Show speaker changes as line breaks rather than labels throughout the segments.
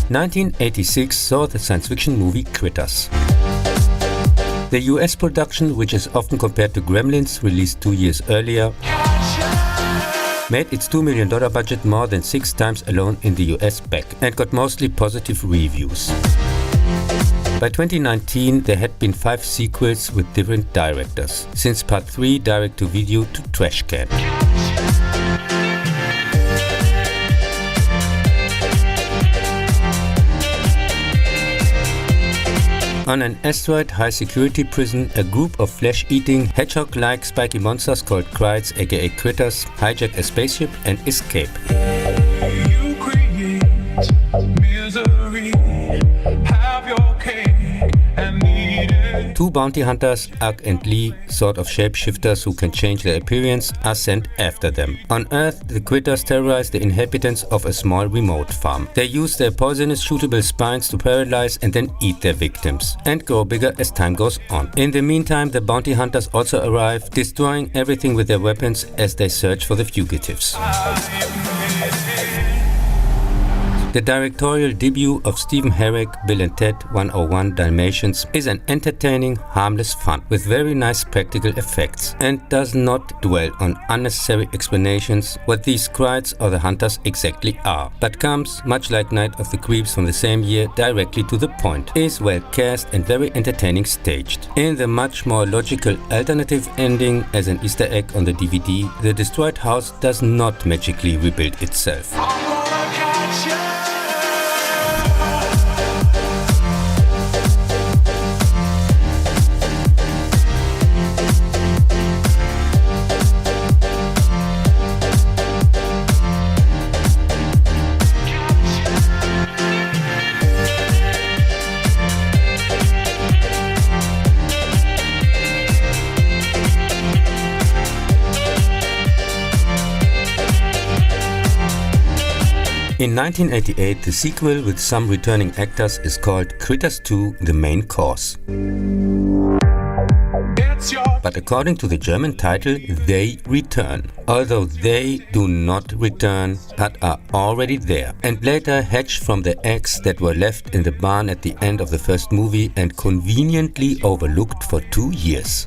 1986 saw the science fiction movie Critters. The US production, which is often compared to Gremlins, released 2 years earlier, made its $2 million budget more than 6 times alone in the US back and got mostly positive reviews. By 2019 there had been 5 sequels with different directors, since part 3 direct-to-video to Trash Can. On an asteroid high-security prison, a group of flesh-eating, hedgehog-like spiky monsters called Krites, aka Critters, hijack a spaceship and escape. You create misery, have your cake and eat it. 2 bounty hunters, Ugg and Lee, sort of shapeshifters who can change their appearance, are sent after them. On Earth, the Critters terrorize the inhabitants of a small remote farm. They use their poisonous shootable spines to paralyze and then eat their victims, and grow bigger as time goes on. In the meantime, the bounty hunters also arrive, destroying everything with their weapons as they search for the fugitives. The directorial debut of Stephen Herek, Bill and Ted 101 Dalmatians is an entertaining, harmless fun with very nice practical effects and does not dwell on unnecessary explanations what these Krites or the hunters exactly are, but comes, much like Night of the Creeps from the same year, directly to the point, is well cast and very entertaining staged. In the much more logical alternative ending as an Easter egg on the DVD, the destroyed house does not magically rebuild itself. In 1988, the sequel with some returning actors is called Critters 2: The Main Course. But according to the German title, they return. Although they do not return, but are already there, and later hatch from the eggs that were left in the barn at the end of the first movie and conveniently overlooked for 2 years.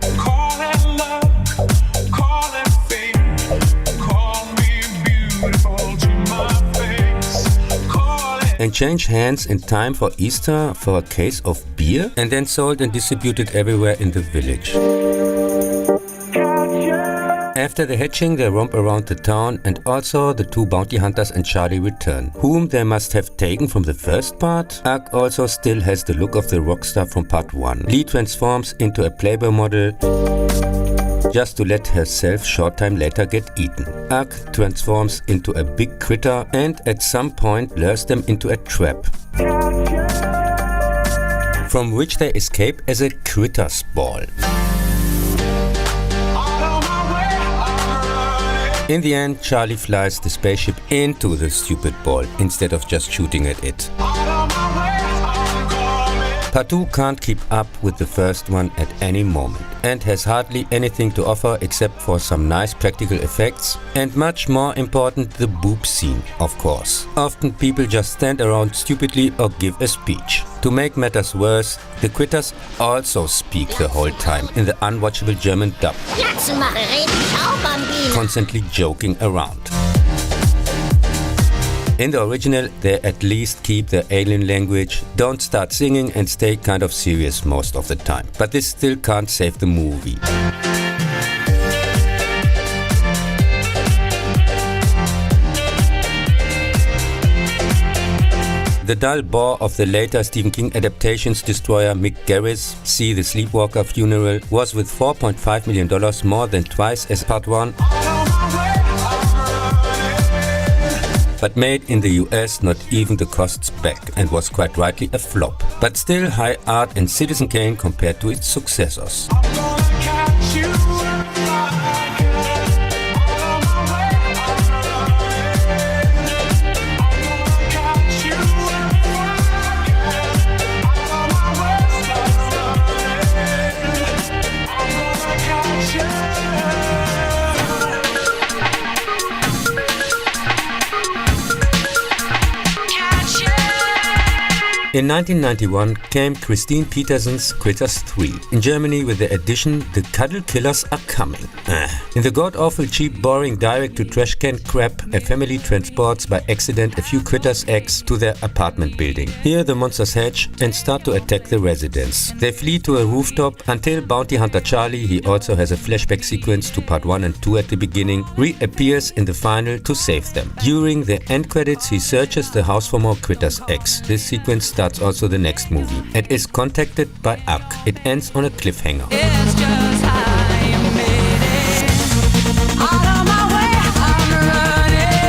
And change hands in time for Easter for a case of beer, and then sold and distributed everywhere in the village. After the hatching, they romp around the town, and also the 2 bounty hunters and Charlie return, whom they must have taken from the first part. Ugg also still has the look of the rock star from part 1. Lee transforms into a Playboy model just to let herself short time later get eaten. Ugg transforms into a big critter and at some point lures them into a trap, from which they escape as a Critters ball. In the end, Charlie flies the spaceship into the stupid ball instead of just shooting at it. Part 2 can't keep up with the first one at any moment and has hardly anything to offer except for some nice practical effects and, much more important, the boob scene, of course. Often people just stand around stupidly or give a speech. To make matters worse, the Critters also speak the whole time in the unwatchable German dub, constantly joking around. In the original, they at least keep their alien language, don't start singing and stay kind of serious most of the time. But this still can't save the movie. The dull bore of the later Stephen King adaptation's destroyer Mick Garris, See the Sleepwalker Funeral, was with $4.5 million more than twice as part 1. But made in the US not even the costs back and was quite rightly a flop. But still high art and Citizen Kane compared to its successors. In 1991 came Christine Peterson's Critters 3. In Germany with the addition The Cuddle Killers Are Coming. In the god-awful, cheap, boring, direct-to-trash can crap, a family transports by accident a few Critters eggs to their apartment building. Here the monsters hatch and start to attack the residents. They flee to a rooftop until bounty hunter Charlie, he also has a flashback sequence to part 1 and 2 at the beginning, reappears in the final to save them. During the end credits he searches the house for more Critters eggs. This sequence starts also the next movie and is contacted by Uck. It ends on a cliffhanger.
It's just how you made it. Out of my way, I'm running.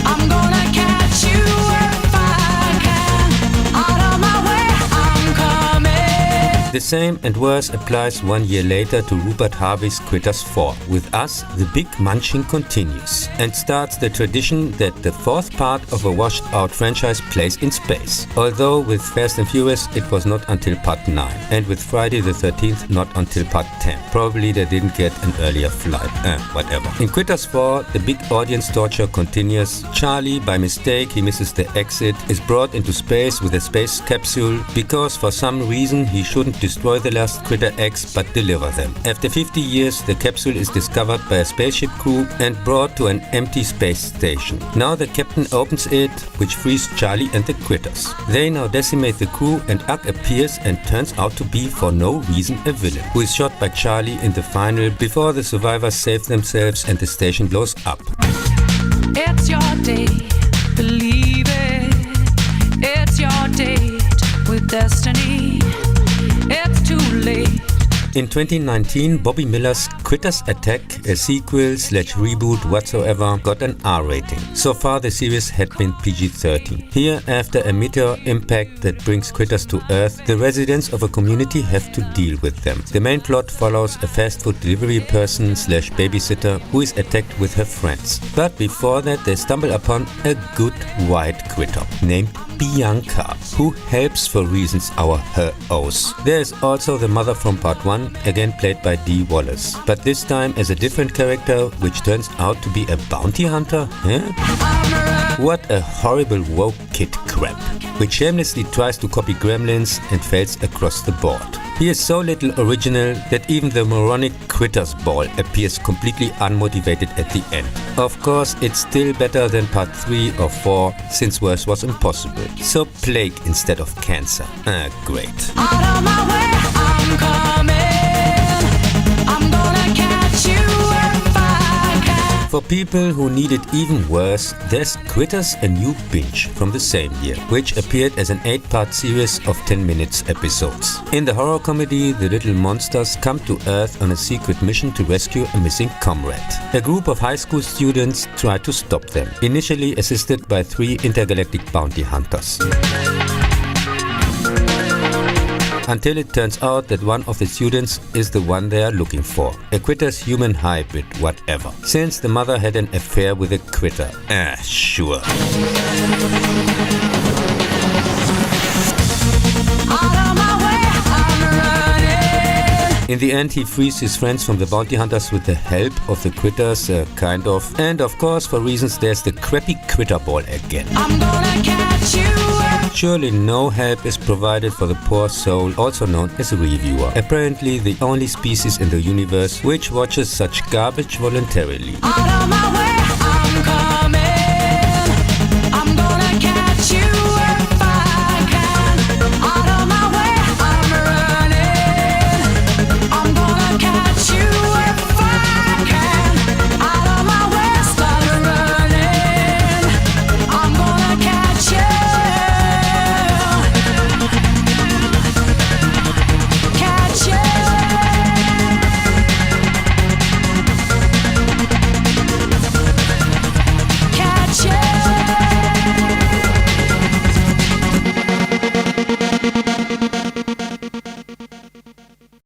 I'm gonna catch you if I can. Out of my way, I'm coming.
The same and worse applies 1 year later to Rupert Harvey's Critters 4. With us, the big munching continues and starts the tradition that the fourth part of a washed-out franchise plays in space. Although with Fast and Furious it was not until part 9 and with Friday the 13th not until part 10. Probably they didn't get an earlier flight, whatever. In Critters 4, the big audience torture continues. Charlie, by mistake, he misses the exit, is brought into space with a space capsule because for some reason he shouldn't destroy the last critter eggs but deliver them. After 50 years the capsule is discovered by a spaceship crew and brought to an empty space station. Now the captain opens it, which frees Charlie and the critters. They now decimate the crew and Uck appears and turns out to be for no reason a villain, who is shot by Charlie in the final before the survivors save themselves and the station blows up.
It's your day, believe it. It's your date with destiny. It's too late.
In 2019, Bobby Miller's Critters Attack, a sequel/reboot whatsoever, got an R rating. So far the series had been PG-13. Here, after a meteor impact that brings critters to Earth, the residents of a community have to deal with them. The main plot follows a fast food delivery person/babysitter who is attacked with her friends. But before that they stumble upon a good white critter named Bianca, who helps for reasons her oaths. There is also the mother from part 1, again played by Dee Wallace, but this time as a different character, which turns out to be a bounty hunter? What a horrible woke kid crap, which shamelessly tries to copy Gremlins and fails across the board. He is so little original that even the moronic Critters Ball appears completely unmotivated at the end. Of course, it's still better than part 3 or 4, since worse was impossible. So plague instead of cancer. Great.
Out of my way, I'm coming. I'm gonna catch you if I can.
For people who need it even worse, there's Critters A New Binge from the same year, which appeared as an 8-part series of 10 minutes episodes. In the horror comedy, the little monsters come to Earth on a secret mission to rescue a missing comrade. A group of high school students try to stop them, initially assisted by 3 intergalactic bounty hunters. Until it turns out that one of the students is the one they are looking for. A critter's human hybrid, whatever. Since the mother had an affair with a critter. Sure.
Out of my way, I'm running.
In the end he frees his friends from the bounty hunters with the help of the critters, kind of. And of course for reasons there's the crappy critter ball again.
I'm gonna catch you.
Surely no help is provided for the poor soul, also known as a reviewer. Apparently the only species in the universe which watches such garbage voluntarily.
Out of my way.